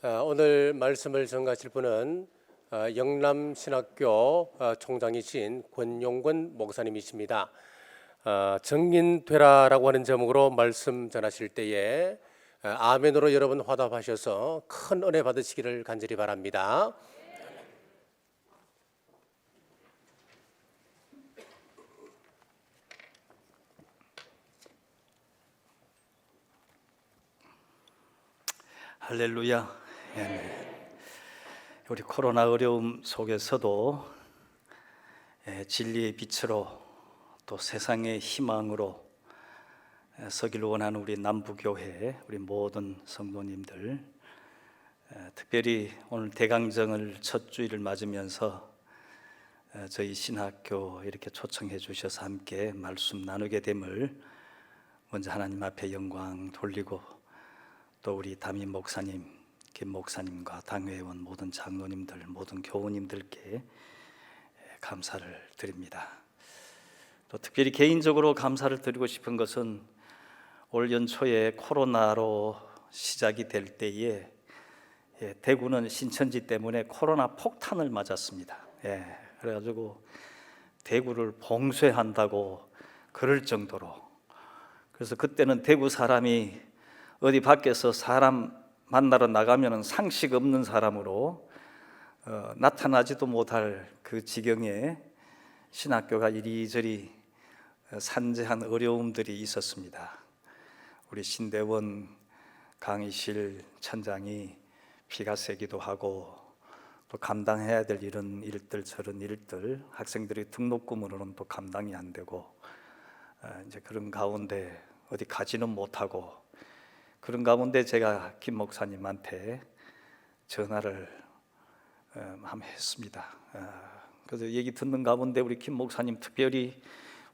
오늘 말씀을 전가하실 분은 영남신학교 총장이신 권용근 목사님이십니다. 정인되라라고 하는 제목으로 말씀 전하실 때에 아멘으로 여러분 화답하셔서 큰 은혜 받으시기를 간절히 바랍니다. 할렐루야. 우리 코로나 어려움 속에서도 진리의 빛으로 또 세상의 희망으로 서길 원하는 우리 남부교회 우리 모든 성도님들, 특별히 오늘 대강정을 첫 주일을 맞으면서 저희 신학교 이렇게 초청해 주셔서 함께 말씀 나누게 됨을 먼저 하나님 앞에 영광 돌리고, 또 우리 담임 목사님, 김 목사님과 당회원 모든 장로님들, 모든 교우님들께 감사를 드립니다. 또 특별히 개인적으로 감사를 드리고 싶은 것은 올 연초에 코로나로 시작이 될 때에 대구는 신천지 때문에 코로나 폭탄을 맞았습니다. 그래가지고 대구를 봉쇄한다고 그럴 정도로, 그래서 그때는 대구 사람이 어디 밖에서 사람 만나러 나가면 상식 없는 사람으로 나타나지도 못할 그 지경에 신학교가 이리저리 산재한 어려움들이 있었습니다. 우리 신대원 강의실 천장이 피가 새기도 하고, 또 감당해야 될 이런 일들 저런 일들, 학생들이 등록금으로는 또 감당이 안 되고, 이제 그런 가운데 어디 가지는 못하고, 그런 가운데 제가 김 목사님한테 전화를 한번 했습니다. 그래서 얘기 듣는 가운데 우리 김 목사님, 특별히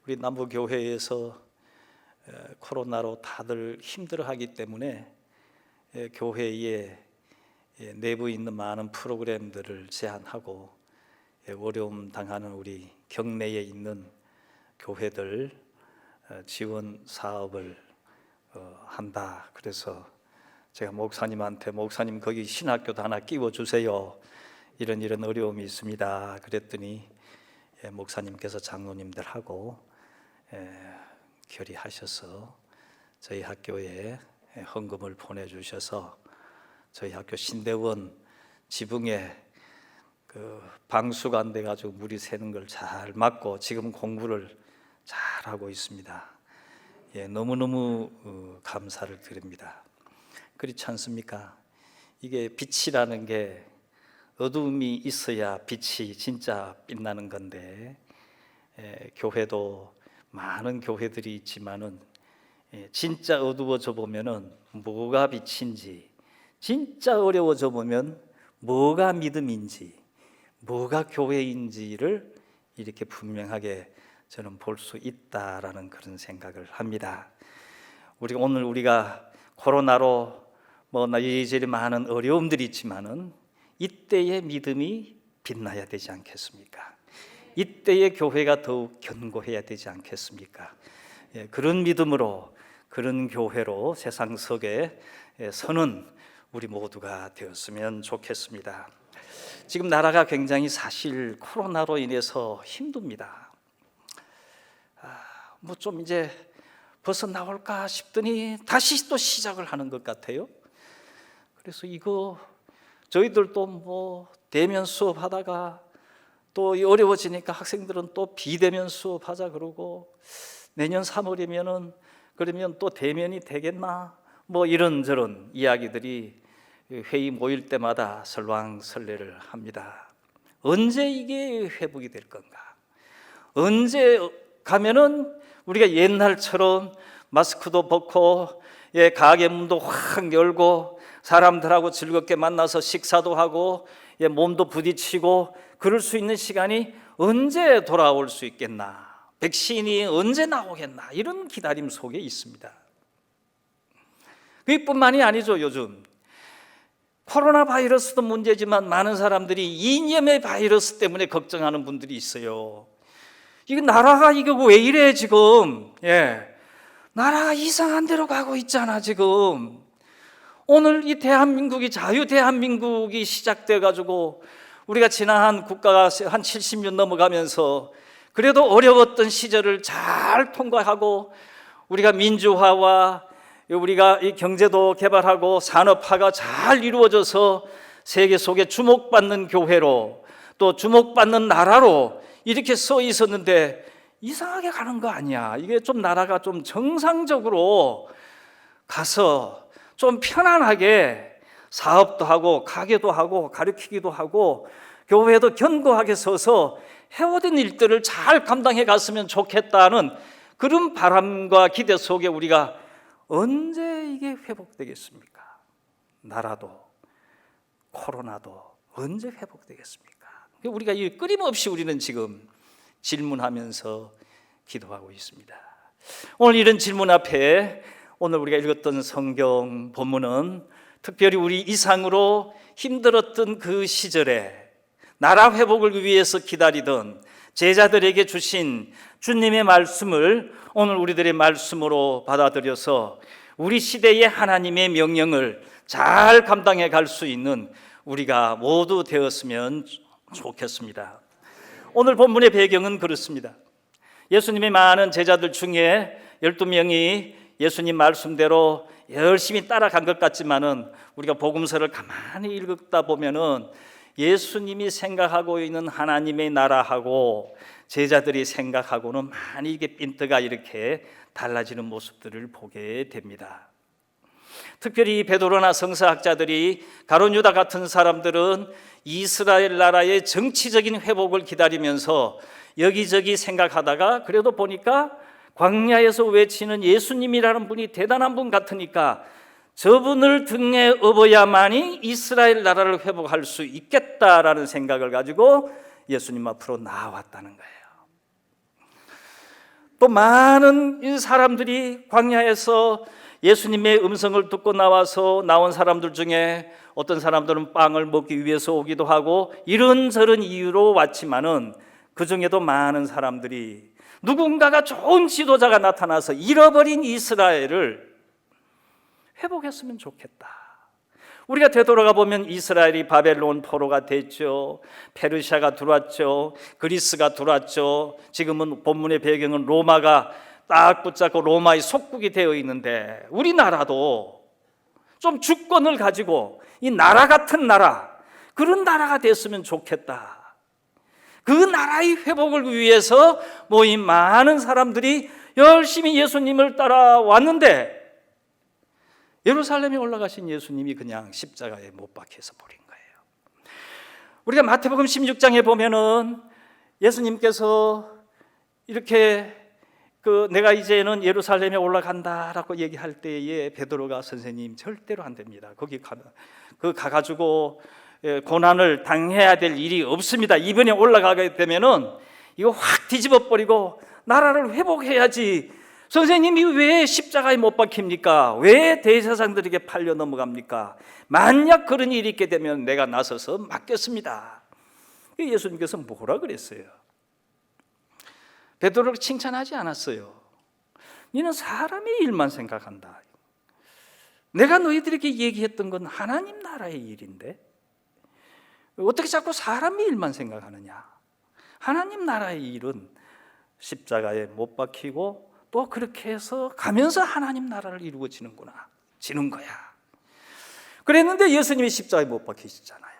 우리 남부교회에서 코로나로 다들 힘들어하기 때문에 교회에 내부에 있는 많은 프로그램들을 제한하고 어려움 당하는 우리 경내에 있는 교회들 지원 사업을 한다. 그래서 제가 목사님한테, 목사님 거기 신학교도 하나 끼워주세요, 이런 어려움이 있습니다. 그랬더니 목사님께서 장로님들하고 결의하셔서 저희 학교에 헌금을 보내주셔서 저희 학교 신대원 지붕에 그 방수가 안 돼가지고 물이 새는 걸 잘 막고 지금 공부를 잘 하고 있습니다. 너무너무 감사를 드립니다. 그렇지 않습니까? 이게 빛이라는 게 어둠이 있어야 빛이 진짜 빛나는 건데, 교회도 많은 교회들이 있지만은 진짜 어두워져 보면은 뭐가 빛인지, 진짜 어려워져 보면 뭐가 믿음인지, 뭐가 교회인지를 이렇게 분명하게 저는 볼 수 있다라는 그런 생각을 합니다. 오늘 우리가 코로나로 이리저리 많은 어려움들이 있지만은 이때의 믿음이 빛나야 되지 않겠습니까? 이때의 교회가 더욱 견고해야 되지 않겠습니까? 그런 믿음으로, 그런 교회로 세상 속에 서는 우리 모두가 되었으면 좋겠습니다. 지금 나라가 굉장히 사실 코로나로 인해서 힘듭니다. 좀 이제 벗어나올까 싶더니 다시 또 시작을 하는 것 같아요. 그래서 이거 저희들도 대면 수업하다가 또 어려워지니까 학생들은 또 비대면 수업하자 그러고, 내년 3월이면은 그러면 또 대면이 되겠나, 이런저런 이야기들이 회의 모일 때마다 설왕설래를 합니다. 언제 이게 회복이 될 건가? 언제 가면은 우리가 옛날처럼 마스크도 벗고 가게 문도 확 열고 사람들하고 즐겁게 만나서 식사도 하고 몸도 부딪히고 그럴 수 있는 시간이 언제 돌아올 수 있겠나? 백신이 언제 나오겠나? 이런 기다림 속에 있습니다. 그뿐만이 아니죠. 요즘 코로나 바이러스도 문제지만 많은 사람들이 이념의 바이러스 때문에 걱정하는 분들이 있어요. 이거 나라가 이거 왜 이래 지금? 나라가 이상한 데로 가고 있잖아 지금. 오늘 이 대한민국이 자유 대한민국이 시작돼 가지고 우리가 지난 국가가 한 70년 넘어가면서 그래도 어려웠던 시절을 잘 통과하고 우리가 민주화와 우리가 이 경제도 개발하고 산업화가 잘 이루어져서 세계 속에 주목받는 교회로 또 주목받는 나라로 이렇게 서 있었는데 이상하게 가는 거 아니야. 이게 좀 나라가 좀 정상적으로 가서 좀 편안하게 사업도 하고 가게도 하고 가르치기도 하고 교회도 견고하게 서서 해오던 일들을 잘 감당해 갔으면 좋겠다는 그런 바람과 기대 속에 우리가 언제 이게 회복되겠습니까? 나라도 코로나도 언제 회복되겠습니까? 우리가 이 끊임없이 우리는 지금 질문하면서 기도하고 있습니다. 오늘 이런 질문 앞에 오늘 우리가 읽었던 성경 본문은 특별히 우리 이상으로 힘들었던 그 시절에 나라 회복을 위해서 기다리던 제자들에게 주신 주님의 말씀을 오늘 우리들의 말씀으로 받아들여서 우리 시대의 하나님의 명령을 잘 감당해 갈 수 있는 우리가 모두 되었으면 좋겠습니다. 오늘 본문의 배경은 그렇습니다. 예수님의 많은 제자들 중에 12명이 예수님 말씀대로 열심히 따라간 것 같지만은 우리가 복음서를 가만히 읽다 보면은 예수님이 생각하고 있는 하나님의 나라하고 제자들이 생각하고는 많이 이게 핀트가 이렇게 달라지는 모습들을 보게 됩니다. 특별히 베드로나 성서학자들이 가룟 유다 같은 사람들은 이스라엘 나라의 정치적인 회복을 기다리면서 여기저기 생각하다가 그래도 보니까 광야에서 외치는 예수님이라는 분이 대단한 분 같으니까 저분을 등에 업어야만이 이스라엘 나라를 회복할 수 있겠다라는 생각을 가지고 예수님 앞으로 나왔다는 거예요. 또 많은 사람들이 광야에서 예수님의 음성을 듣고 나온 사람들 중에 어떤 사람들은 빵을 먹기 위해서 오기도 하고 이런저런 이유로 왔지만은 그 중에도 많은 사람들이 누군가가 좋은 지도자가 나타나서 잃어버린 이스라엘을 회복했으면 좋겠다. 우리가 되돌아가 보면 이스라엘이 바벨론 포로가 됐죠. 페르시아가 들어왔죠. 그리스가 들어왔죠. 지금은 본문의 배경은 로마가 딱 붙잡고 로마의 속국이 되어 있는데 우리나라도 좀 주권을 가지고 이 나라 같은 나라, 그런 나라가 됐으면 좋겠다. 그 나라의 회복을 위해서 모인 많은 사람들이 열심히 예수님을 따라왔는데 예루살렘에 올라가신 예수님이 그냥 십자가에 못 박혀서 버린 거예요. 우리가 마태복음 16장에 보면은 예수님께서 이렇게 내가 이제는 예루살렘에 올라간다라고 얘기할 때에 베드로가 선생님 절대로 안 됩니다. 거기 가가지고 고난을 당해야 될 일이 없습니다. 이번에 올라가게 되면은 이거 확 뒤집어 버리고 나라를 회복해야지. 선생님이 왜 십자가에 못 박힙니까? 왜 대제사장들에게 팔려 넘어갑니까? 만약 그런 일이 있게 되면 내가 나서서 맡겠습니다. 예수님께서 뭐라 그랬어요? 베드로를 칭찬하지 않았어요. 너는 사람의 일만 생각한다. 내가 너희들에게 얘기했던 건 하나님 나라의 일인데 어떻게 자꾸 사람의 일만 생각하느냐? 하나님 나라의 일은 십자가에 못 박히고 또 그렇게 해서 가면서 하나님 나라를 이루어지는구나, 지는 거야. 그랬는데 예수님이 십자가에 못 박히시잖아요.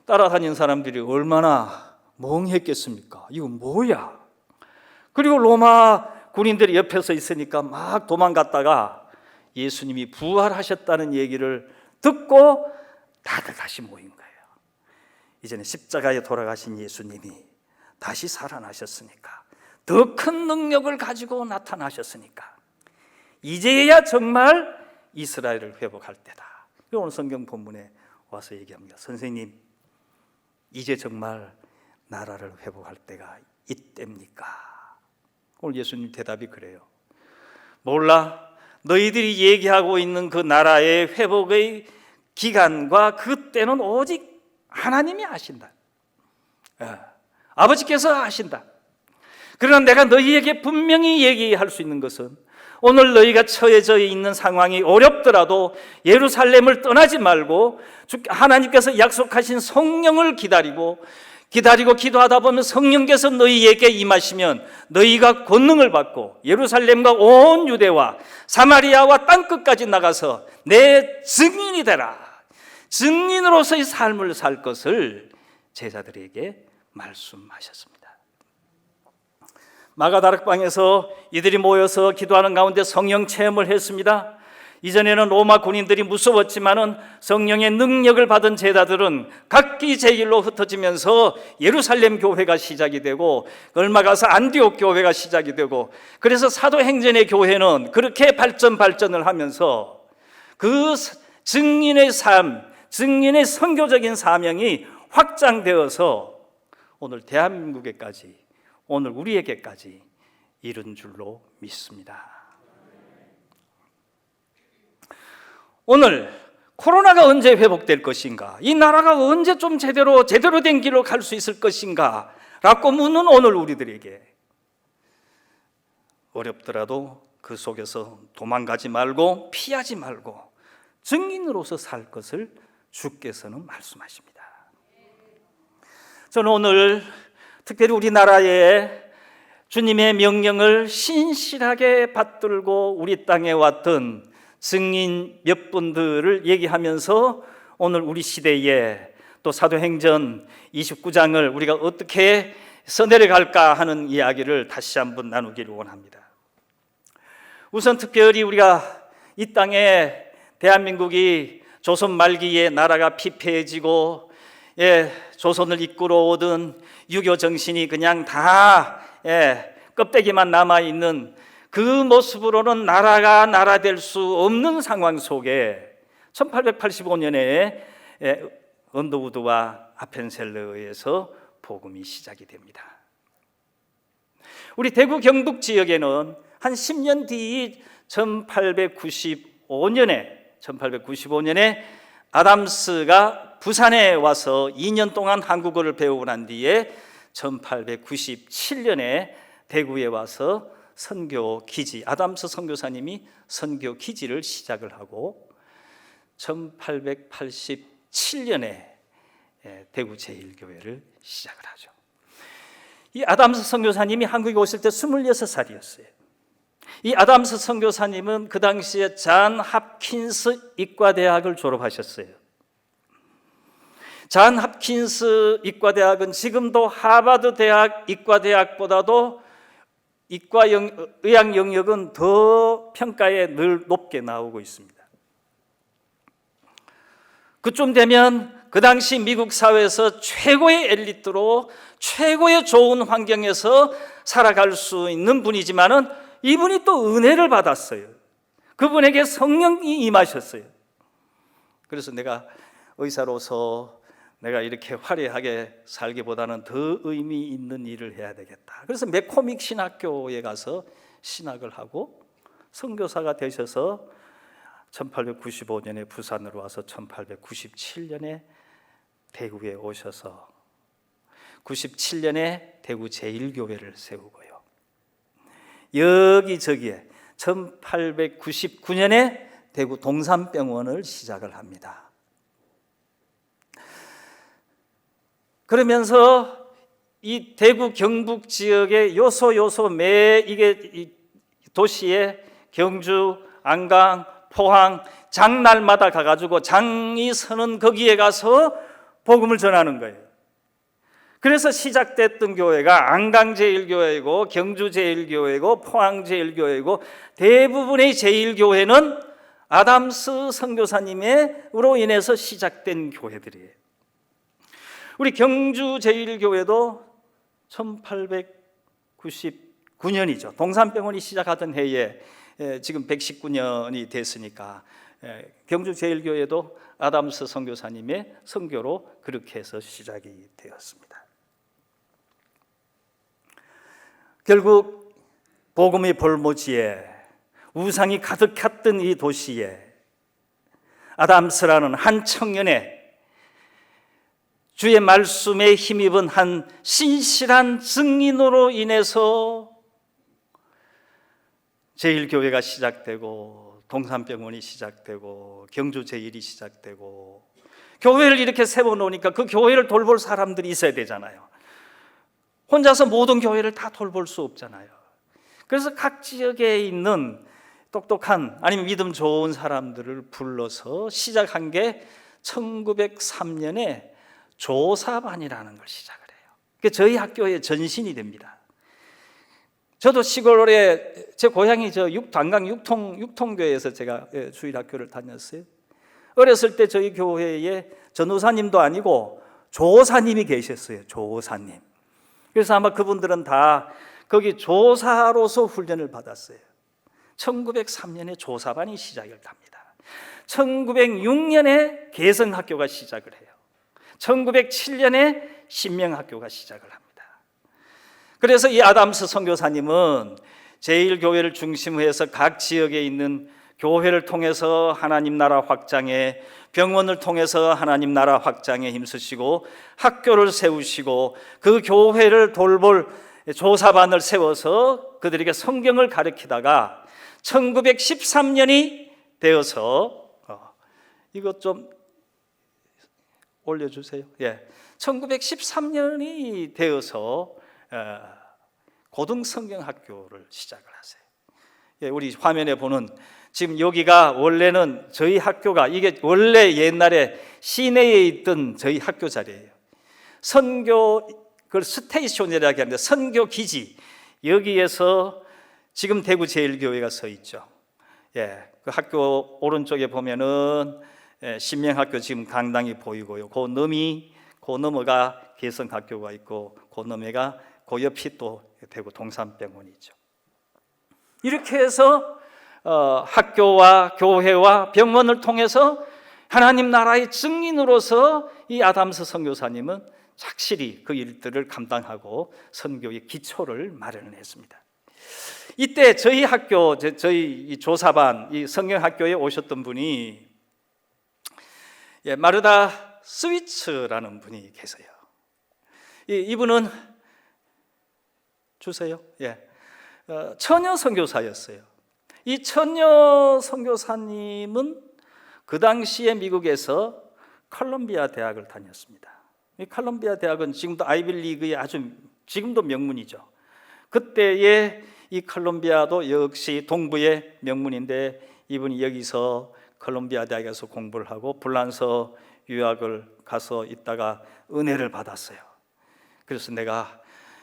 따라다닌 사람들이 얼마나 멍했겠습니까? 이거 뭐야? 그리고 로마 군인들이 옆에서 있으니까 막 도망갔다가 예수님이 부활하셨다는 얘기를 듣고 다들 다시 모인 거예요. 이제는 십자가에 돌아가신 예수님이 다시 살아나셨으니까, 더 큰 능력을 가지고 나타나셨으니까 이제야 정말 이스라엘을 회복할 때다. 오늘 성경 본문에 와서 얘기합니다. 선생님, 이제 정말 나라를 회복할 때가 이때입니까? 오늘 예수님 대답이 그래요. 몰라. 너희들이 얘기하고 있는 그 나라의 회복의 기간과 그 때는 오직 하나님이 아신다. 아버지께서 아신다. 그러나 내가 너희에게 분명히 얘기할 수 있는 것은 오늘 너희가 처해져 있는 상황이 어렵더라도 예루살렘을 떠나지 말고 하나님께서 약속하신 성령을 기다리고 기도하다 보면 성령께서 너희에게 임하시면 너희가 권능을 받고 예루살렘과 온 유대와 사마리아와 땅끝까지 나가서 내 증인이 되라. 증인으로서의 삶을 살 것을 제자들에게 말씀하셨습니다. 마가다락방에서 이들이 모여서 기도하는 가운데 성령 체험을 했습니다. 이전에는 로마 군인들이 무서웠지만은 성령의 능력을 받은 제자들은 각기 제길로 흩어지면서 예루살렘 교회가 시작이 되고 얼마 가서 안디옥 교회가 시작이 되고 그래서 사도행전의 교회는 그렇게 발전을 하면서 그 증인의 삶, 증인의 선교적인 사명이 확장되어서 오늘 대한민국에까지 오늘 우리에게까지 이른 줄로 믿습니다. 오늘 코로나가 언제 회복될 것인가? 이 나라가 언제 좀 제대로 된 길로 갈 수 있을 것인가? 라고 묻는 오늘 우리들에게 어렵더라도 그 속에서 도망가지 말고 피하지 말고 증인으로서 살 것을 주께서는 말씀하십니다. 저는 오늘 특별히 우리나라에 주님의 명령을 신실하게 받들고 우리 땅에 왔던 증인 몇 분들을 얘기하면서 오늘 우리 시대에 또 사도행전 29장을 우리가 어떻게 써내려갈까 하는 이야기를 다시 한번 나누기를 원합니다. 우선 특별히 우리가 이 땅에 대한민국이 조선 말기에 나라가 피폐해지고 조선을 이끌어오던 유교 정신이 그냥 다 껍데기만 남아있는 그 모습으로는 나라가 나라 될 수 없는 상황 속에 1885년에 언더우드와 아펜셀러에서 복음이 시작이 됩니다. 우리 대구 경북 지역에는 한 10년 뒤 1895년에 아담스가 부산에 와서 2년 동안 한국어를 배우고 난 뒤에 1897년에 대구에 와서 선교 기지, 아담스 선교사님이 선교 기지를 시작을 하고 1887년에 대구 제1교회를 시작을 하죠. 이 아담스 선교사님이 한국에 오실 때 26살이었어요. 이 아담스 선교사님은 그 당시에 잔 합킨스 이과대학을 졸업하셨어요. 잔 합킨스 이과대학은 지금도 하버드 대학 이과대학보다도 의학 영역은 더 평가에 늘 높게 나오고 있습니다. 그쯤 되면 그 당시 미국 사회에서 최고의 엘리트로 최고의 좋은 환경에서 살아갈 수 있는 분이지만은 이분이 또 은혜를 받았어요. 그분에게 성령이 임하셨어요. 그래서 내가 의사로서 내가 이렇게 화려하게 살기보다는 더 의미 있는 일을 해야 되겠다. 그래서 맥코믹 신학교에 가서 신학을 하고 선교사가 되셔서 1895년에 부산으로 와서 1897년에 대구에 오셔서 97년에 대구 제1교회를 세우고요. 여기저기에 1899년에 대구 동산병원을 시작을 합니다. 그러면서 이 대구 경북 지역의 요소 이 도시에 경주, 안강, 포항, 장날마다 가가지고 장이 서는 거기에 가서 복음을 전하는 거예요. 그래서 시작됐던 교회가 안강 제1교회이고 경주 제1교회이고 포항 제1교회이고 대부분의 제1교회는 아담스 선교사님으로 인해서 시작된 교회들이에요. 우리 경주 제1교회도 1899년이죠. 동산병원이 시작하던 해에 지금 119년이 됐으니까 경주 제1교회도 아담스 선교사님의 선교로 그렇게 해서 시작이 되었습니다. 결국 복음의 볼모지에 우상이 가득했던 이 도시에 아담스라는 한 청년의 주의 말씀에 힘입은 한 신실한 증인으로 인해서 제1교회가 시작되고 동산병원이 시작되고 경주 제1이 시작되고 교회를 이렇게 세워놓으니까 그 교회를 돌볼 사람들이 있어야 되잖아요. 혼자서 모든 교회를 다 돌볼 수 없잖아요. 그래서 각 지역에 있는 똑똑한 아니면 믿음 좋은 사람들을 불러서 시작한 게 1903년에 조사반이라는 걸 시작을 해요. 그게 저희 학교의 전신이 됩니다. 저도 시골에 제 고향이 단강 육통교회에서 제가 주일학교를 다녔어요. 어렸을 때 저희 교회에 전도사님도 아니고 조사님이 계셨어요. 조사님. 그래서 아마 그분들은 다 거기 조사로서 훈련을 받았어요. 1903년에 조사반이 시작을 합니다. 1906년에 개성학교가 시작을 해요. 1907년에 신명학교가 시작을 합니다. 그래서 이 아담스 선교사님은 제1교회를 중심으로 해서 각 지역에 있는 교회를 통해서 하나님 나라 확장에, 병원을 통해서 하나님 나라 확장에 힘쓰시고 학교를 세우시고 그 교회를 돌볼 조사반을 세워서 그들에게 성경을 가르치다가 1913년이 되어서 이것 좀 올려주세요. 1913년이 되어서 고등성경학교를 시작을 하세요. 우리 화면에 보는 지금 여기가 원래는 저희 학교가 이게 원래 옛날에 시내에 있던 저희 학교 자리예요. 선교 그 스테이션이라고 하는데 선교 기지 여기에서 지금 대구 제1교회가 서 있죠. 그 학교 오른쪽에 보면은 신명학교 지금 강당이 보이고요. 그 넘어가 개성학교가 있고 그 넘어가 그 옆이 또 대구 동산병원이죠. 이렇게 해서 학교와 교회와 병원을 통해서 하나님 나라의 증인으로서 이 아담스 선교사님은 착실히 그 일들을 감당하고 선교의 기초를 마련했습니다. 이때 저희 학교, 저희 조사반, 이 성경학교에 오셨던 분이 마르다 스위츠라는 분이 계세요. 이분은 주세요. 처녀 선교사였어요. 이 처녀 선교사님은 그 당시에 미국에서 컬럼비아 대학을 다녔습니다. 이 컬럼비아 대학은 지금도 아이비리그의 아주 지금도 명문이죠. 그때의 이 컬럼비아도 역시 동부의 명문인데 이분이 여기서 컬럼비아 대학에서 공부를 하고 불란서 유학을 가서 있다가 은혜를 받았어요. 그래서 내가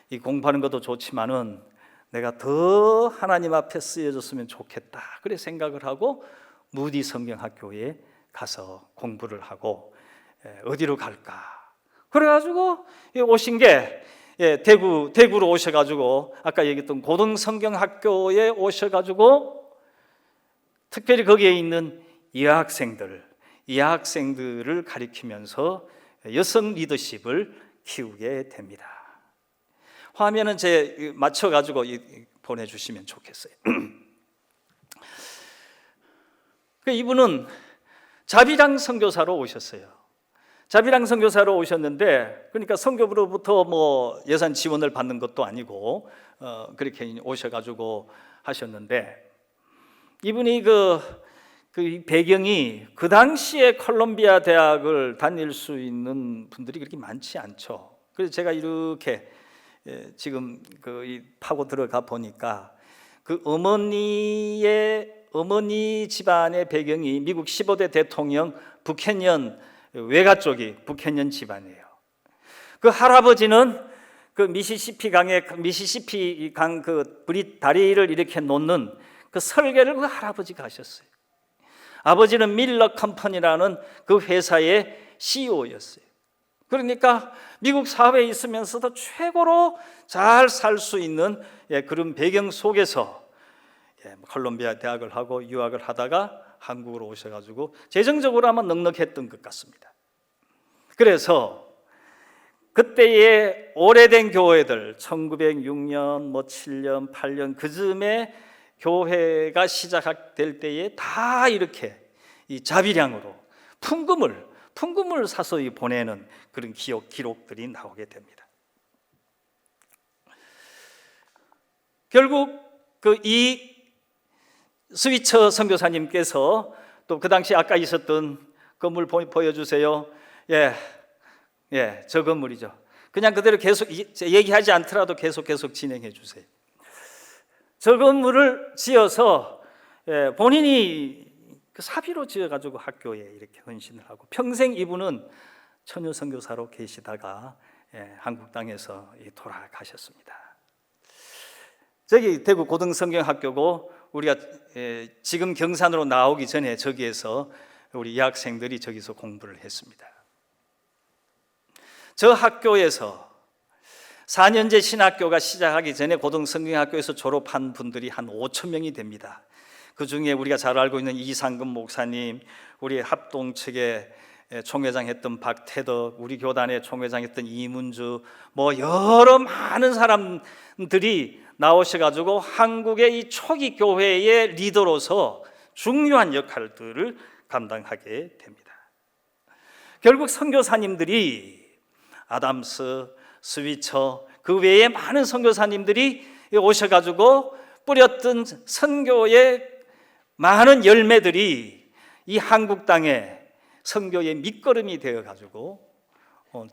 이 공부하는 것도 좋지만은 내가 더 하나님 앞에 쓰여졌으면 좋겠다. 그래 생각을 하고 무디 성경학교에 가서 공부를 하고 어디로 갈까? 그래가지고 오신 게 대구로 오셔가지고 아까 얘기했던 고등성경학교에 오셔가지고 특별히 거기에 있는 여학생들을 가리키면서 여성 리더십을 키우게 됩니다. 화면은 제 맞춰가지고 보내주시면 좋겠어요. 이분은 자비랑 선교사로 오셨어요. 자비랑 선교사로 오셨는데, 그러니까 선교부로부터 뭐 예산 지원을 받는 것도 아니고 그렇게 오셔가지고 하셨는데, 이분이 그 배경이 그 당시에 콜롬비아 대학을 다닐 수 있는 분들이 그렇게 많지 않죠. 그래서 제가 이렇게 지금 파고 들어가 보니까 그 어머니 집안의 배경이 미국 15대 대통령 부캐년 외가 쪽이 부캐년 집안이에요. 그 할아버지는 그 미시시피 강 그 다리를 이렇게 놓는 그 설계를 그 할아버지가 하셨어요. 아버지는 밀러 컴퍼니라는 그 회사의 CEO였어요. 그러니까 미국 사회에 있으면서도 최고로 잘 살 수 있는 그런 배경 속에서 콜롬비아 대학을 하고 유학을 하다가 한국으로 오셔가지고 재정적으로 아마 넉넉했던 것 같습니다. 그래서 그때의 오래된 교회들 1906년, 7년, 8년 그쯤에 교회가 시작될 때에 다 이렇게 이 자비량으로 풍금을 사서히 보내는 그런 기록들이 나오게 됩니다. 결국 이 스위처 선교사님께서 또 그 당시 아까 있었던 건물 보여주세요. 저 건물이죠. 그냥 그대로 계속 얘기하지 않더라도 계속 진행해 주세요. 저 건물을 지어서 본인이 그 사비로 지어가지고 학교에 이렇게 헌신을 하고 평생 이분은 처녀 선교사로 계시다가 한국 땅에서 돌아가셨습니다. 저기 대구 고등성경학교고 우리가 지금 경산으로 나오기 전에 저기에서 우리 여학생들이 저기서 공부를 했습니다. 저 학교에서 4년제 신학교가 시작하기 전에 고등성경학교에서 졸업한 분들이 한 5천 명이 됩니다. 그 중에 우리가 잘 알고 있는 이상금 목사님, 우리 합동 측의 총회장 했던 박태덕, 우리 교단의 총회장 했던 이문주, 뭐 여러 많은 사람들이 나오셔가지고 한국의 이 초기 교회의 리더로서 중요한 역할들을 감당하게 됩니다. 결국 선교사님들이 아담스, 스위처, 그 외에 많은 선교사님들이 오셔가지고 뿌렸던 선교의 많은 열매들이 이 한국 땅에 선교의 밑거름이 되어가지고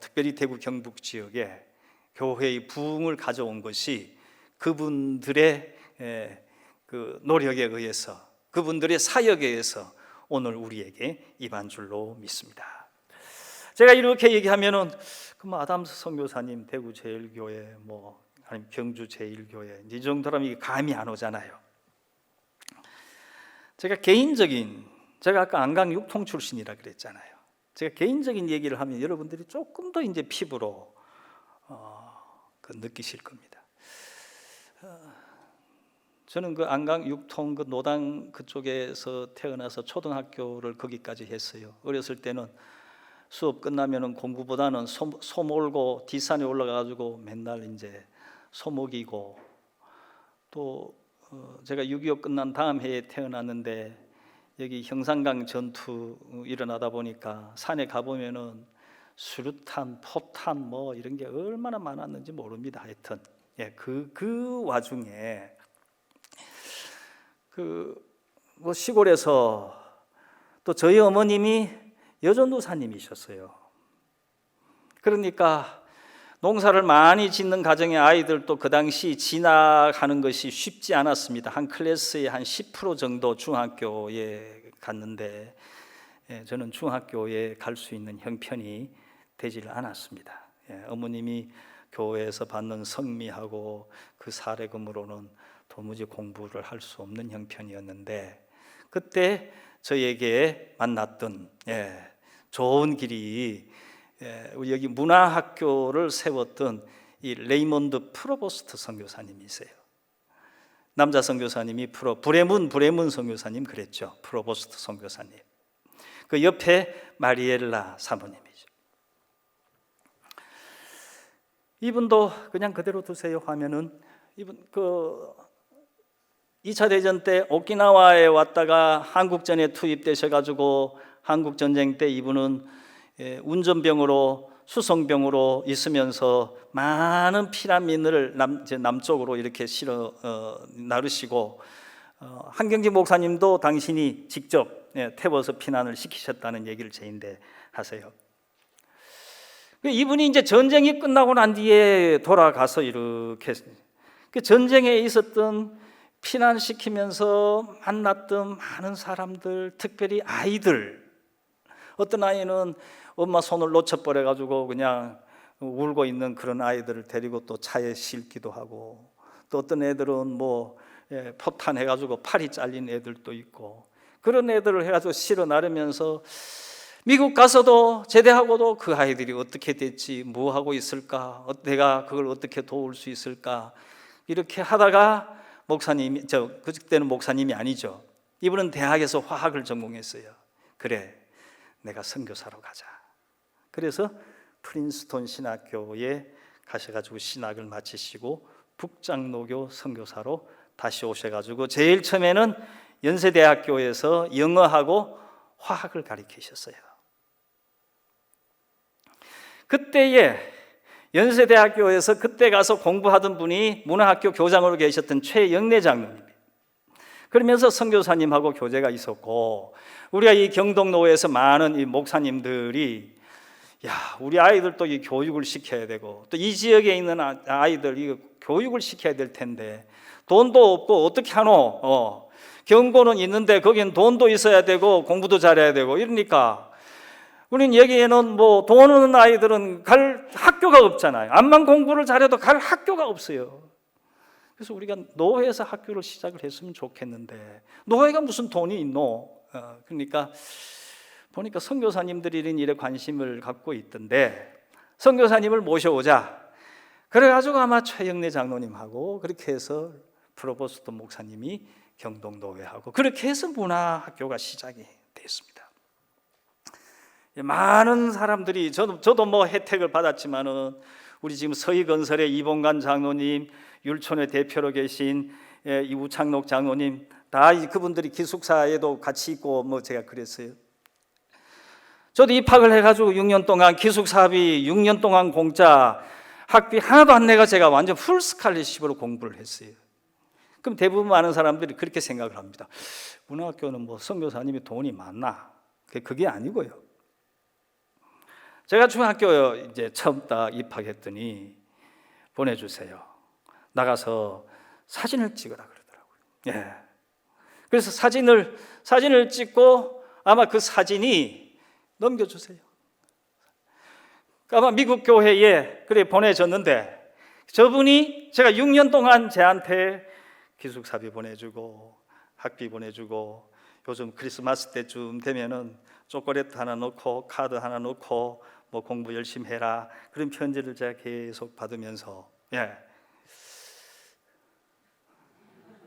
특별히 대구 경북 지역에 교회의 부흥을 가져온 것이 그분들의 그 노력에 의해서, 그분들의 사역에 의해서 오늘 우리에게 임한 줄로 믿습니다. 제가 이렇게 얘기하면은 그럼 아담스 선교사님 대구 제일교회 뭐 아니면 경주 제일교회 이 정도라면 이게 감이 안 오잖아요. 제가 아까 안강 육통 출신이라 그랬잖아요. 제가 개인적인 얘기를 하면 여러분들이 조금 더 이제 피부로 느끼실 겁니다. 저는 그 안강 육통 그 노당 그쪽에서 태어나서 초등학교를 거기까지 했어요. 어렸을 때는 수업 끝나면은 공부보다는 소 몰고 뒷산에 올라가가지고 맨날 이제 소 먹이고, 또 제가 6.25 끝난 다음 해에 태어났는데 여기 형산강 전투 일어나다 보니까 산에 가보면은 수류탄, 포탄 뭐 이런 게 얼마나 많았는지 모릅니다. 하여튼 그 와중에 뭐 시골에서 또 저희 어머님이 여전도사님이셨어요. 그러니까 농사를 많이 짓는 가정의 아이들도 그 당시 진학하는 것이 쉽지 않았습니다. 한 클래스에 한 10% 정도 중학교에 갔는데 저는 중학교에 갈 수 있는 형편이 되질 않았습니다. 어머님이 교회에서 받는 성미하고 그 사례금으로는 도무지 공부를 할 수 없는 형편이었는데, 그때 저에게 만났던 좋은 길이 우리 여기 문화학교를 세웠던 이 레이몬드 프로보스트 선교사님이세요. 남자 선교사님이 브레문 선교사님 그랬죠. 프로보스트 선교사님. 그 옆에 마리엘라 사모님이죠. 이분도 그냥 그대로 두세요 하면은 이분 그 2차 대전 때 오키나와에 왔다가 한국전에 투입되셔가지고 한국전쟁 때 이분은 운전병으로 수송병으로 있으면서 많은 피난민을 남쪽으로 이렇게 실어 나르시고, 한경직 목사님도 당신이 직접 태워서 피난을 시키셨다는 얘기를 제인데 하세요. 이분이 이제 전쟁이 끝나고 난 뒤에 돌아가서 이렇게 그 전쟁에 있었던 피난시키면서 만났던 많은 사람들, 특별히 아이들, 어떤 아이는 엄마 손을 놓쳐버려가지고 그냥 울고 있는 그런 아이들을 데리고 또 차에 싣기도 하고, 또 어떤 애들은 뭐 포탄 해가지고 팔이 잘린 애들도 있고, 그런 애들을 해가지고 실어 나르면서 미국 가서도 제대하고도 그 아이들이 어떻게 됐지, 뭐 하고 있을까, 내가 그걸 어떻게 도울 수 있을까, 이렇게 하다가 목사님이, 그때는 목사님이 아니죠. 이분은 대학에서 화학을 전공했어요. 그래, 내가 선교사로 가자. 그래서 프린스톤 신학교에 가셔가지고 신학을 마치시고 북장로교 선교사로 다시 오셔가지고 제일 처음에는 연세대학교에서 영어하고 화학을 가르치셨어요. 그때에 연세대학교에서 그때 가서 공부하던 분이 문화학교 교장으로 계셨던 최영래 장로님. 그러면서 선교사님하고 교제가 있었고, 우리가 이 경동노회에서 많은 이 목사님들이 야, 우리 아이들도 이 교육을 시켜야 되고, 또 이 지역에 있는 아이들 이 교육을 시켜야 될 텐데 돈도 없고 어떻게 하노? 경고는 있는데 거긴 돈도 있어야 되고 공부도 잘해야 되고 이러니까 우린 여기에는 뭐 돈 없는 아이들은 갈 학교가 없잖아요. 암만 공부를 잘해도 갈 학교가 없어요. 그래서 우리가 노회에서 학교를 시작을 했으면 좋겠는데 노회가 무슨 돈이 있노? 그러니까 보니까 선교사님들이 이런 일에 관심을 갖고 있던데 선교사님을 모셔오자. 그래가지고 아마 최영래 장로님하고 그렇게 해서 프로보스트 목사님이 경동노회하고 그렇게 해서 문화학교가 시작이 됐습니다. 많은 사람들이 저도 뭐 혜택을 받았지만은 우리 지금 서희건설의 이봉관 장로님, 율촌의 대표로 계신 이 우창록 장로님 다 그분들이 기숙사에도 같이 있고 뭐 제가 그랬어요. 저도 입학을 해가지고 6년 동안 기숙사비 6년 동안 공짜 학비 하나도 안 내가 제가 완전 풀 스칼리십으로 공부를 했어요. 그럼 대부분 많은 사람들이 그렇게 생각을 합니다. 문화학교는 뭐 선교사님이 돈이 많나? 그게 아니고요. 제가 중학교 이제 처음 딱 입학했더니 보내주세요. 나가서 사진을 찍으라 그러더라고요. 예. 그래서 사진을 찍고 아마 그 사진이 넘겨주세요. 아마 미국 교회에 그래 보내줬는데 저분이 제가 6년 동안 제한테 기숙사비 보내주고 학비 보내주고 요즘 크리스마스 때쯤 되면은 초콜릿 하나 넣고 카드 하나 넣고 뭐 공부 열심히 해라 그런 편지를 제가 계속 받으면서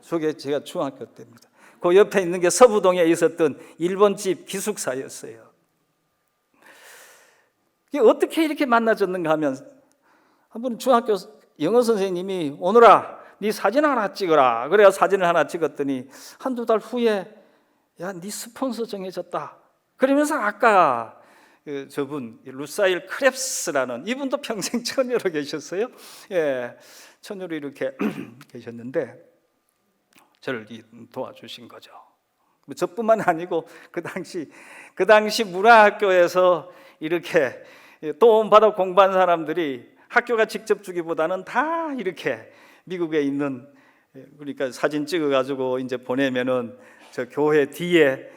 저게 제가 중학교 때입니다. 그 옆에 있는 게 서부동에 있었던 일본집 기숙사였어요. 이게 어떻게 이렇게 만나졌는가 하면 한 번 중학교 영어 선생님이 오늘아 네 사진 하나 찍어라. 그래야 사진을 하나 찍었더니 한두 달 후에 야, 네 스폰서 정해졌다. 그러면서 아까 저분 루사일 크랩스라는 이분도 평생 처녀로 계셨어요. 예, 처녀로 이렇게 계셨는데 저를 도와주신 거죠. 저뿐만 아니고 그 당시 문화학교에서 이렇게 도움받아 공부한 사람들이 학교가 직접 주기보다는 다 이렇게 미국에 있는 그러니까 사진 찍어가지고 이제 보내면은 저 교회 뒤에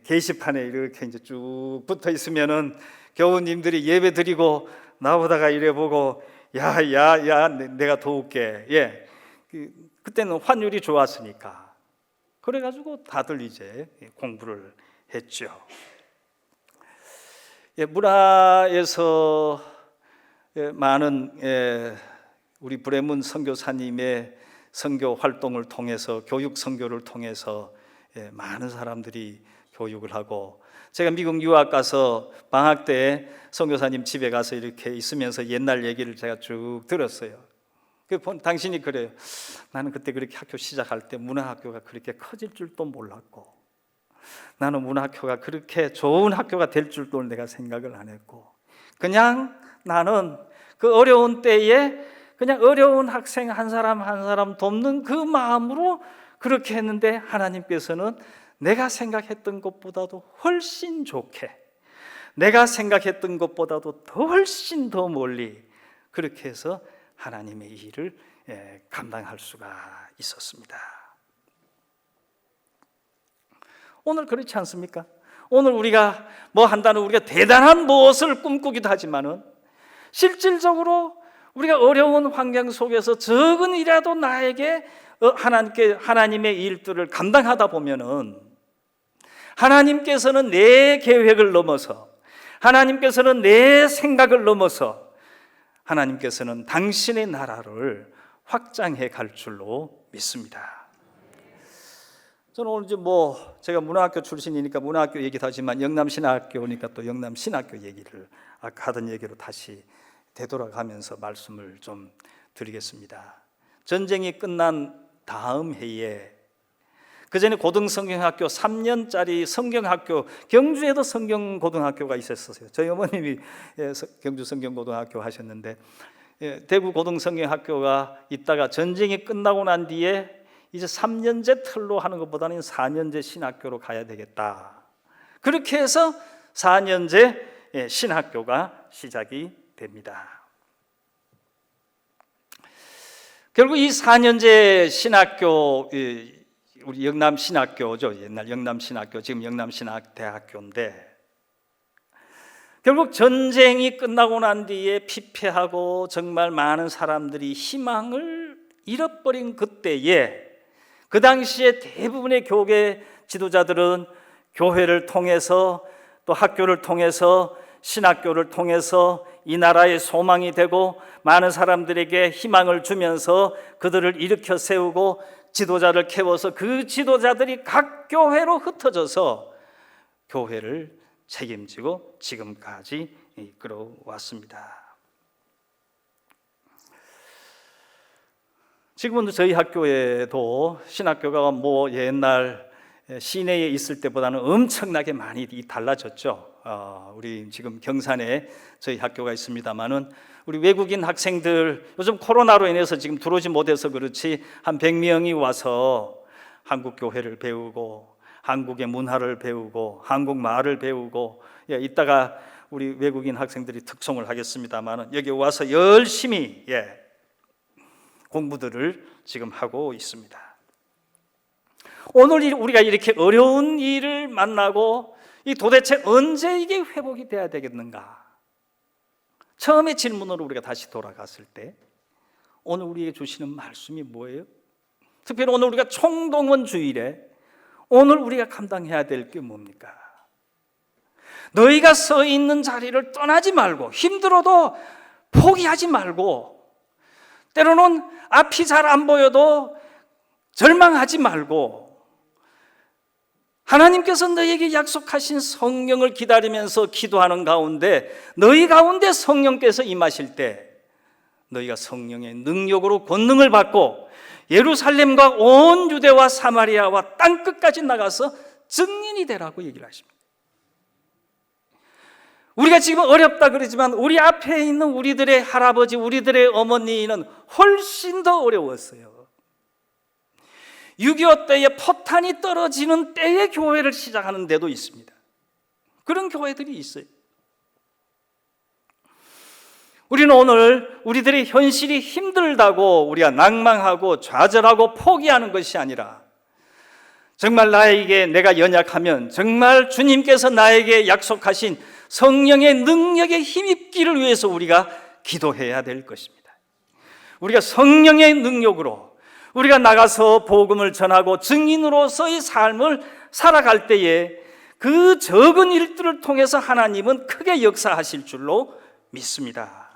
게시판에 이렇게 이제 쭉 붙어 있으면은 교우님들이 예배 드리고 나오다가 이래 보고 야 내가 도울게. 예, 그때는 환율이 좋았으니까 그래가지고 다들 이제 공부를 했죠. 예, 문화에서 많은 우리 브레문 선교사님의 선교 활동을 통해서 교육 선교를 통해서 많은 사람들이 교육을 하고 제가 미국 유학 가서 방학 때 선교사님 집에 가서 이렇게 있으면서 옛날 얘기를 제가 쭉 들었어요. 당신이 그래요. 나는 그때 그렇게 학교 시작할 때 문화학교가 그렇게 커질 줄도 몰랐고 나는 문화학교가 그렇게 좋은 학교가 될 줄도 내가 생각을 안 했고 그냥 나는 그 어려운 때에 그냥 어려운 학생 한 사람 돕는 그 마음으로 그렇게 했는데 하나님께서는 내가 생각했던 것보다도 훨씬 좋게 내가 생각했던 것보다도 훨씬 더 멀리 그렇게 해서 하나님의 일을 감당할 수가 있었습니다. 오늘 그렇지 않습니까? 오늘 우리가 뭐 한다는 우리가 대단한 무엇을 꿈꾸기도 하지만은 실질적으로 우리가 어려운 환경 속에서 적은이라도 나에게 하나님의 일들을 감당하다 보면은 하나님께서는 내 계획을 넘어서 하나님께서는 내 생각을 넘어서 하나님께서는 당신의 나라를 확장해 갈 줄로 믿습니다. 저는 오늘 이제 뭐 제가 문화학교 출신이니까 문화학교 얘기도 하지만 영남신학교니까 또 영남신학교 얘기를 아까 하던 얘기로 다시 되돌아가면서 말씀을 좀 드리겠습니다. 전쟁이 끝난 다음 해에 그전에 고등성경학교 3년짜리 성경학교 경주에도 성경고등학교가 있었어요. 저희 어머님이 경주 성경고등학교 하셨는데 대구 고등성경학교가 있다가 전쟁이 끝나고 난 뒤에 이제 3년제 틀로 하는 것보다는 4년제 신학교로 가야 되겠다. 그렇게 해서 4년제 신학교가 시작이 됩니다. 결국 이 4년제 신학교, 우리 영남신학교죠. 옛날 영남신학교, 지금 영남신학대학교인데, 결국 전쟁이 끝나고 난 뒤에 피폐하고 정말 많은 사람들이 희망을 잃어버린 그때에, 그 당시에 대부분의 교계 지도자들은 교회를 통해서 또 학교를 통해서 신학교를 통해서 이 나라의 소망이 되고 많은 사람들에게 희망을 주면서 그들을 일으켜 세우고 지도자를 키워서 그 지도자들이 각 교회로 흩어져서 교회를 책임지고 지금까지 이끌어왔습니다. 지금은 저희 학교에도 신학교가 뭐 옛날 시내에 있을 때보다는 엄청나게 많이 달라졌죠. 우리 지금 경산에 저희 학교가 있습니다만은 우리 외국인 학생들 요즘 코로나로 인해서 지금 들어오지 못해서 그렇지 한 100명이 와서 한국 교회를 배우고 한국의 문화를 배우고 한국 말을 배우고, 이따가 우리 외국인 학생들이 특송을 하겠습니다만은 여기 와서 열심히 공부들을 지금 하고 있습니다. 오늘 우리가 이렇게 어려운 일을 만나고 이 도대체 언제 이게 회복이 돼야 되겠는가? 처음에 질문으로 우리가 다시 돌아갔을 때 오늘 우리에게 주시는 말씀이 뭐예요? 특별히 오늘 우리가 총동원 주일에 오늘 우리가 감당해야 될 게 뭡니까? 너희가 서 있는 자리를 떠나지 말고 힘들어도 포기하지 말고 때로는 앞이 잘 안 보여도 절망하지 말고 하나님께서 너희에게 약속하신 성령을 기다리면서 기도하는 가운데 너희 가운데 성령께서 임하실 때 너희가 성령의 능력으로 권능을 받고 예루살렘과 온 유대와 사마리아와 땅끝까지 나가서 증인이 되라고 얘기를 하십니다. 우리가 지금 어렵다 그러지만 우리 앞에 있는 우리들의 할아버지, 우리들의 어머니는 훨씬 더 어려웠어요. 6.25 때에 포탄이 떨어지는 때에 교회를 시작하는 데도 있습니다. 그런 교회들이 있어요. 우리는 오늘 우리들의 현실이 힘들다고 우리가 낭망하고 좌절하고 포기하는 것이 아니라 정말 나에게 내가 연약하면 정말 주님께서 나에게 약속하신 성령의 능력에 힘입기를 위해서 우리가 기도해야 될 것입니다. 우리가 성령의 능력으로 우리가 나가서 복음을 전하고 증인으로서의 삶을 살아갈 때에 그 적은 일들을 통해서 하나님은 크게 역사하실 줄로 믿습니다.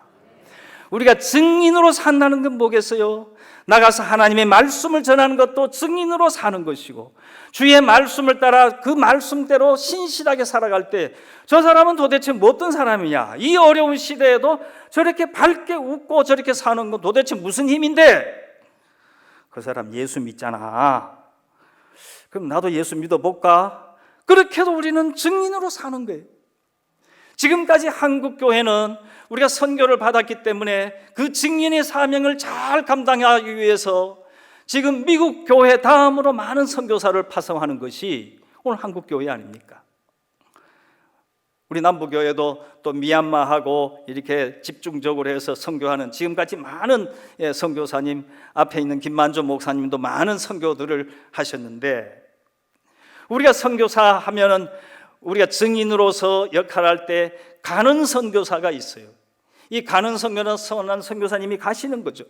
우리가 증인으로 산다는 건 뭐겠어요? 나가서 하나님의 말씀을 전하는 것도 증인으로 사는 것이고 주의 말씀을 따라 그 말씀대로 신실하게 살아갈 때 저 사람은 도대체 뭐 어떤 사람이냐? 이 어려운 시대에도 저렇게 밝게 웃고 저렇게 사는 건 도대체 무슨 힘인데? 그 사람 예수 믿잖아. 그럼 나도 예수 믿어볼까? 그렇게 해도 우리는 증인으로 사는 거예요. 지금까지 한국교회는 우리가 선교를 받았기 때문에 그 증인의 사명을 잘 감당하기 위해서 지금 미국 교회 다음으로 많은 선교사를 파송하는 것이 오늘 한국교회 아닙니까? 우리 남부교회도 또 미얀마하고 이렇게 집중적으로 해서 선교하는 지금까지 많은 선교사님, 앞에 있는 김만조 목사님도 많은 선교들을 하셨는데 우리가 선교사 하면은 우리가 증인으로서 역할할 때 가는 선교사가 있어요. 이 가는 선교는 선한 선교사님이 가시는 거죠.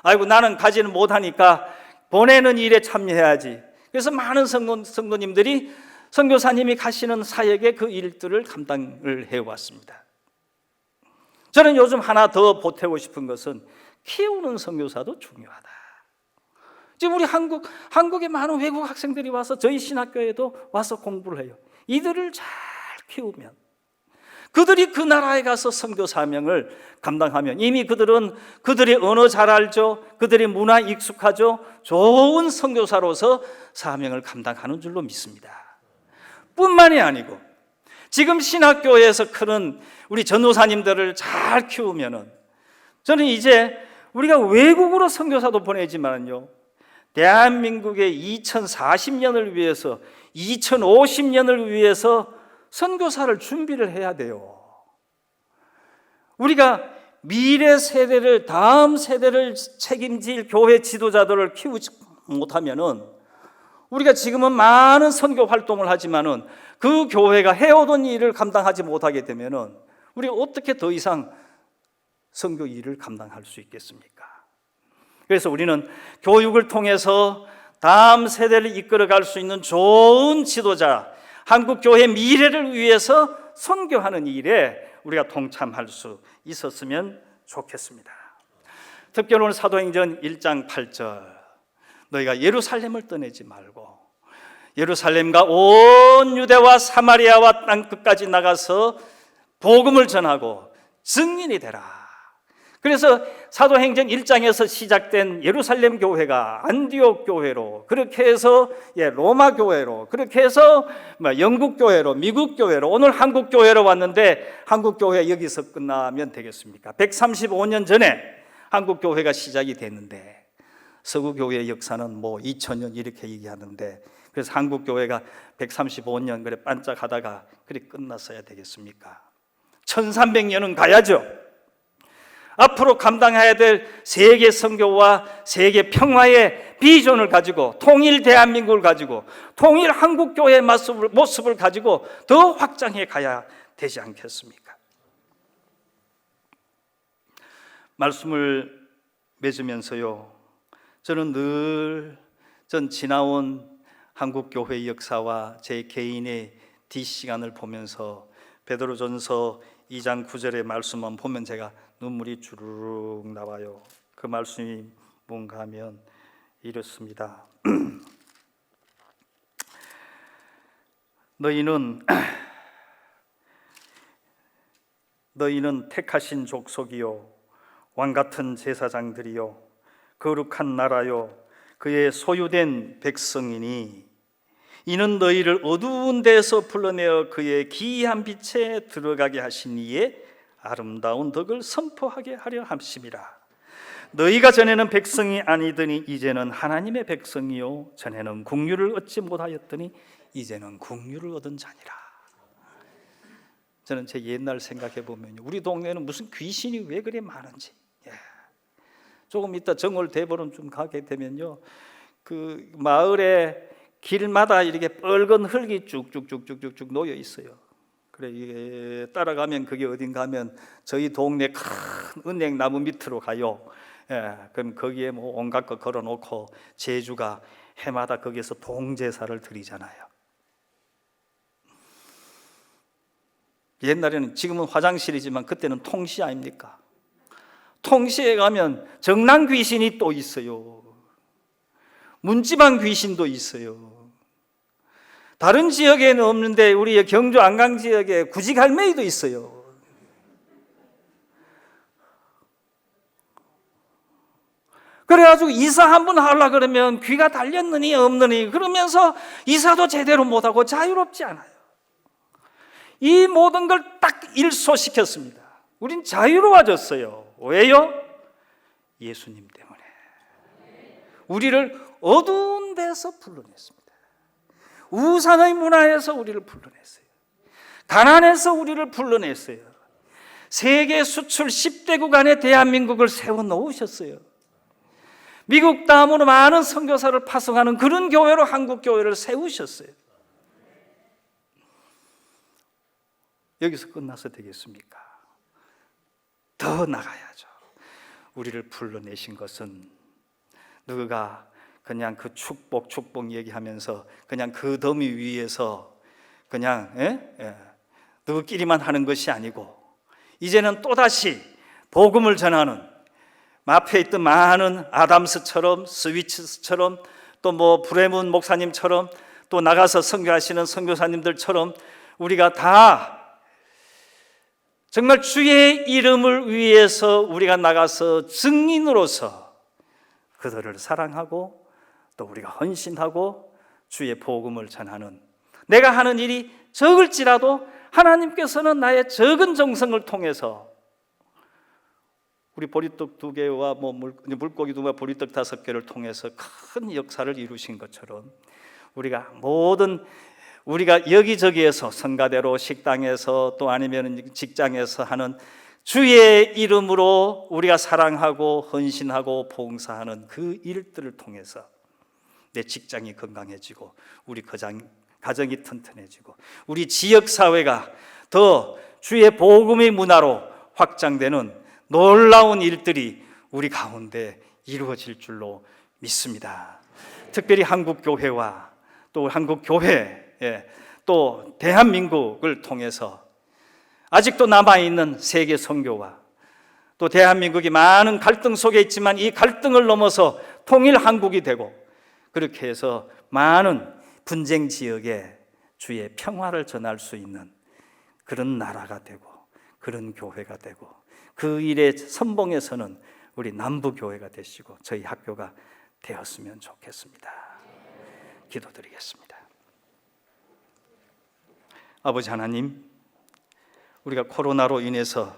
아이고 나는 가지는 못하니까 보내는 일에 참여해야지. 그래서 많은 성도님들이 선교사님이 가시는 사역의 그 일들을 감당을 해왔습니다. 저는 요즘 하나 더 보태고 싶은 것은 키우는 선교사도 중요하다. 지금 우리 한국에 많은 외국 학생들이 와서 저희 신학교에도 와서 공부를 해요. 이들을 잘 키우면 그들이 그 나라에 가서 선교 사명을 감당하면 이미 그들은 그들의 언어 잘 알죠. 그들의 문화 익숙하죠. 좋은 선교사로서 사명을 감당하는 줄로 믿습니다. 뿐만이 아니고 지금 신학교에서 크는 우리 전도사님들을 잘 키우면은 저는 이제 우리가 외국으로 선교사도 보내지만요 대한민국의 2040년을 위해서, 2050년을 위해서 선교사를 준비를 해야 돼요. 우리가 미래 세대를, 다음 세대를 책임질 교회 지도자들을 키우지 못하면은, 우리가 지금은 많은 선교 활동을 하지만은 그 교회가 해오던 일을 감당하지 못하게 되면은 우리가 어떻게 더 이상 선교 일을 감당할 수 있겠습니까? 그래서 우리는 교육을 통해서 다음 세대를 이끌어갈 수 있는 좋은 지도자, 한국 교회 미래를 위해서 선교하는 일에 우리가 동참할 수 있었으면 좋겠습니다. 특별히 오늘 사도행전 1장 8절, 너희가 예루살렘을 떠내지 말고 예루살렘과 온 유대와 사마리아와 땅끝까지 나가서 복음을 전하고 증인이 되라. 그래서 사도행전 1장에서 시작된 예루살렘 교회가 안디옥 교회로, 그렇게 해서 로마 교회로, 그렇게 해서 영국 교회로, 미국 교회로, 오늘 한국 교회로 왔는데, 한국 교회 여기서 끝나면 되겠습니까? 135년 전에 한국 교회가 시작이 됐는데, 서구 교회의 역사는 2000년 이렇게 얘기하는데, 그래서 한국 교회가 135년 그래 반짝하다가 그래 끝났어야 되겠습니까? 1300년은 가야죠. 앞으로 감당해야 될 세계 선교와 세계 평화의 비전을 가지고, 통일 대한민국을 가지고, 통일 한국교회의 모습을 가지고 더 확장해 가야 되지 않겠습니까? 말씀을 맺으면서요, 저는 늘 지나온 한국교회의 역사와 제 개인의 뒷시간을 보면서 베드로전서 2장 9절의 말씀만 보면 제가 눈물이 주르륵 나와요. 그 말씀이 뭔가 하면 이렇습니다. 너희는 택하신 족속이요, 왕같은 제사장들이요, 거룩한 나라요, 그의 소유된 백성이니, 이는 너희를 어두운 데서 불러내어 그의 기이한 빛에 들어가게 하신 이의 아름다운 덕을 선포하게 하려 함심이라. 너희가 전에는 백성이 아니더니 이제는 하나님의 백성이요, 전에는 국류를 얻지 못하였더니 이제는 국류를 얻은 자니라. 저는 제 옛날 생각해 보면 우리 동네는 무슨 귀신이 왜 그리 많은지, 조금 이따 정월 대보름 좀 가게 되면요, 그 마을에 길마다 이렇게 빨간 흙이 쭉쭉쭉쭉쭉 놓여 있어요. 그래, 이게 따라가면 그게 어딘가 하면 저희 동네 큰 은행나무 밑으로 가요. 그럼 거기에 온갖 거 걸어놓고 제주가 해마다 거기에서 동제사를 드리잖아요. 옛날에는, 지금은 화장실이지만 그때는 통시 아닙니까? 통시에 가면 정랑 귀신이 또 있어요. 문지방 귀신도 있어요. 다른 지역에는 없는데 우리 경주 안강 지역에 구지갈매기도 있어요. 그래가지고 이사 한번 하려고 그러면 귀가 달렸느니 없느니 그러면서 이사도 제대로 못하고 자유롭지 않아요. 이 모든 걸 딱 일소시켰습니다. 우린 자유로워졌어요. 왜요? 예수님 때문에. 우리를 어두운 데서 불러냈습니다. 우상의 문화에서 우리를 불러냈어요. 가난에서 우리를 불러냈어요. 세계 수출 10대국 안에 대한민국을 세워놓으셨어요. 미국 다음으로 많은 선교사를 파송하는 그런 교회로 한국 교회를 세우셨어요. 여기서 끝나서 되겠습니까? 더 나가야죠. 우리를 불러내신 것은 누가 그냥 그 축복 얘기하면서 그냥 그 더미 위에서 그냥 누구끼리만 하는 것이 아니고, 이제는 또다시 복음을 전하는, 앞에 있던 많은 아담스처럼, 스위츠처럼, 또 브레문 목사님처럼, 또 나가서 선교하시는 선교사님들처럼 우리가 다 정말 주의 이름을 위해서 우리가 나가서 증인으로서 그들을 사랑하고 또 우리가 헌신하고 주의 복음을 전하는, 내가 하는 일이 적을지라도 하나님께서는 나의 적은 정성을 통해서 우리 보리떡 2개와 물고기 2개와 보리떡 5개를 통해서 큰 역사를 이루신 것처럼 우리가 여기저기에서 성가대로 식당에서 또 아니면 직장에서 하는 주의 이름으로 우리가 사랑하고 헌신하고 봉사하는 그 일들을 통해서 내 직장이 건강해지고 우리 가정이 튼튼해지고 우리 지역사회가 더 주의 복음의 문화로 확장되는 놀라운 일들이 우리 가운데 이루어질 줄로 믿습니다. 특별히 한국교회와 또 한국교회 또 대한민국을 통해서 아직도 남아있는 세계 선교와 또 대한민국이 많은 갈등 속에 있지만 이 갈등을 넘어서 통일 한국이 되고 그렇게 해서 많은 분쟁 지역에 주의 평화를 전할 수 있는 그런 나라가 되고 그런 교회가 되고 그 일의 선봉에서는 우리 남부교회가 되시고 저희 학교가 되었으면 좋겠습니다. 기도드리겠습니다. 아버지 하나님, 우리가 코로나로 인해서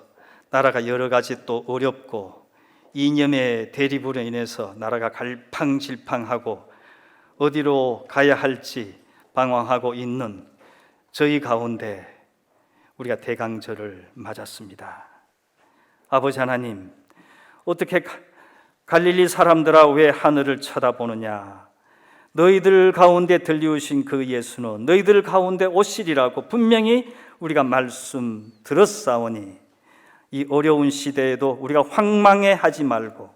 나라가 여러 가지 또 어렵고 이념의 대립으로 인해서 나라가 갈팡질팡하고 어디로 가야 할지 방황하고 있는 저희 가운데 우리가 대강절을 맞았습니다. 아버지 하나님, 어떻게 갈릴리 사람들아 왜 하늘을 쳐다보느냐? 너희들 가운데 들려오신 그 예수는 너희들 가운데 오시리라고 분명히 우리가 말씀 들었사오니 이 어려운 시대에도 우리가 황망해하지 말고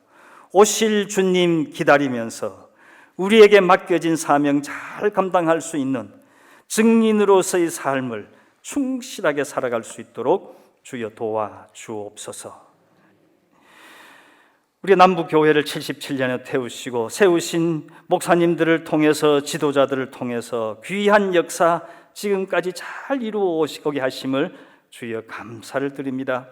오실 주님 기다리면서 우리에게 맡겨진 사명 잘 감당할 수 있는 증인으로서의 삶을 충실하게 살아갈 수 있도록 주여 도와 주옵소서. 우리 남부교회를 77년에 태우시고 세우신 목사님들을 통해서 지도자들을 통해서 귀한 역사 지금까지 잘 이루어오게 하심을 주여 감사를 드립니다.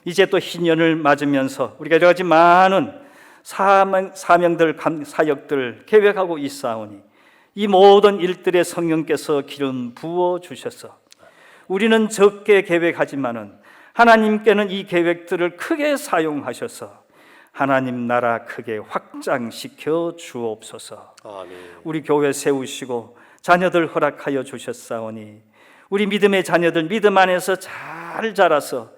이제 또 희년을 맞으면서 우리가 여러 가지 많은 사명들, 사역들 계획하고 있사오니 이 모든 일들에 성령께서 기름 부어 주셔서 우리는 적게 계획하지만은 하나님께는 이 계획들을 크게 사용하셔서 하나님 나라 크게 확장시켜 주옵소서. 아멘. 우리 교회 세우시고 자녀들 허락하여 주셨사오니 우리 믿음의 자녀들 믿음 안에서 잘 자라서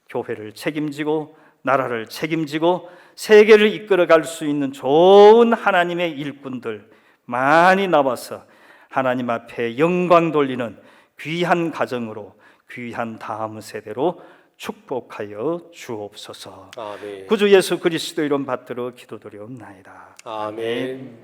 교회를 책임지고 나라를 책임지고 세계를 이끌어갈 수 있는 좋은 하나님의 일꾼들 많이 나와서 하나님 앞에 영광 돌리는 귀한 가정으로 귀한 다음 세대로 축복하여 주옵소서. 아멘. 구주 예수 그리스도 이름 받들어 기도드리옵나이다. 아멘.